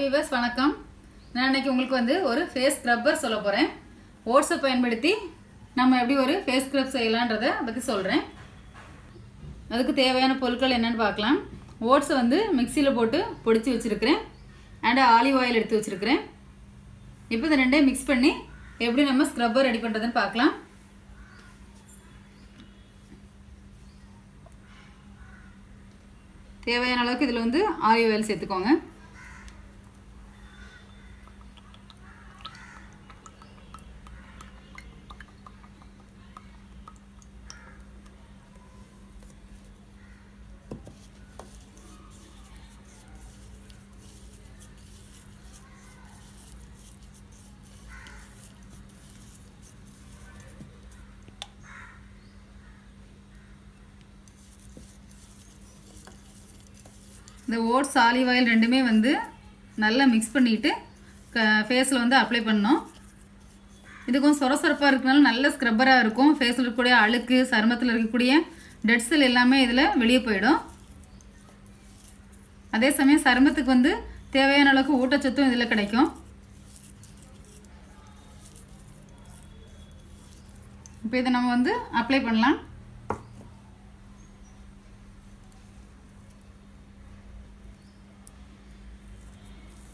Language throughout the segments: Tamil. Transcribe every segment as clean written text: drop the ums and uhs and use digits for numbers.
வியூவர்ஸ் வணக்கம். நான் இன்னைக்கு உங்களுக்கு வந்து ஒரு ஃபேஸ் ஸ்க்ரப்பர் சொல்ல போறேன். ஓட்ஸை பயன்படுத்தி நம்ம எப்படி ஒரு ஃபேஸ் ஸ்க்ரப் செய்யலாம்ன்றதை பற்றி சொல்கிறேன். அதுக்கு தேவையான பொருட்கள் என்னென்னு பார்க்கலாம். ஓட்ஸை வந்து மிக்சியில் போட்டு பொடிச்சு வச்சுருக்கிறேன். அண்ட் ஆலிவ் ஆயில் எடுத்து வச்சுருக்கிறேன். இப்போ இந்த ரெண்டையும் மிக்ஸ் பண்ணி எப்படி நம்ம ஸ்க்ரப்பர் ரெடி பண்ணுறதுன்னு பார்க்கலாம். தேவையான அளவுக்கு இதில் வந்து ஆலிவ் ஆயில் சேர்த்துக்கோங்க. இந்த ஓட்ஸ் ஆலிவ் ஆயில் ரெண்டுமே வந்து நல்லா மிக்ஸ் பண்ணிவிட்டு ஃபேஸில் வந்து அப்ளை பண்ணணும். இது கொஞ்சம் சொரசொரப்பாக இருக்கனால நல்ல ஸ்க்ரப்பராக இருக்கும். ஃபேஸில் இருக்கக்கூடிய அழுக்கு, சருமத்தில் இருக்கக்கூடிய டெட் செல் எல்லாமே இதில் வெளியே போயிடும். அதே சமயம் சருமத்துக்கு வந்து தேவையான அளவுக்கு ஊட்டச்சத்தும் இதில் கிடைக்கும். இப்போ இதை நம்ம வந்து அப்ளை பண்ணலாம்.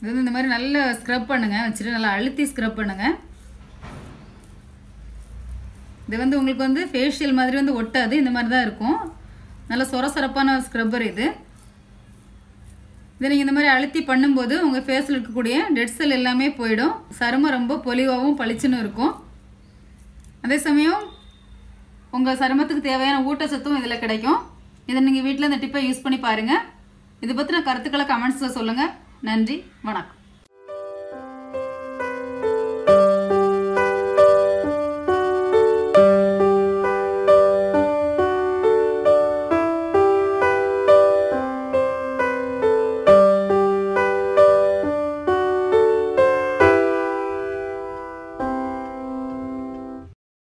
இது வந்து இந்த மாதிரி நல்லா ஸ்க்ரப் பண்ணுங்கள், வச்சுட்டு நல்லா அழுத்தி ஸ்க்ரப் பண்ணுங்கள். இது வந்து உங்களுக்கு வந்து ஃபேஷியல் மாதிரி வந்து ஒட்டாது, இந்த மாதிரி தான் இருக்கும். நல்ல சொரசொரப்பான ஸ்க்ரப்பர் இது. இதை நீங்கள் இந்த மாதிரி அழுத்தி பண்ணும்போது உங்கள் ஃபேஸில் இருக்கக்கூடிய டெட் செல் எல்லாமே போயிடும். சருமம் ரொம்ப பொலிவாகவும் பளிச்சுன்னு இருக்கும். அதே சமயம் உங்கள் சருமத்துக்கு தேவையான ஊட்டச்சத்தும் இதில் கிடைக்கும். இதை நீங்கள் வீட்டில் இந்த டிப்பை யூஸ் பண்ணி பாருங்கள். இதை பற்றின கருத்துக்களை கமெண்ட்ஸில் சொல்லுங்கள். நன்றி, வணக்கம்.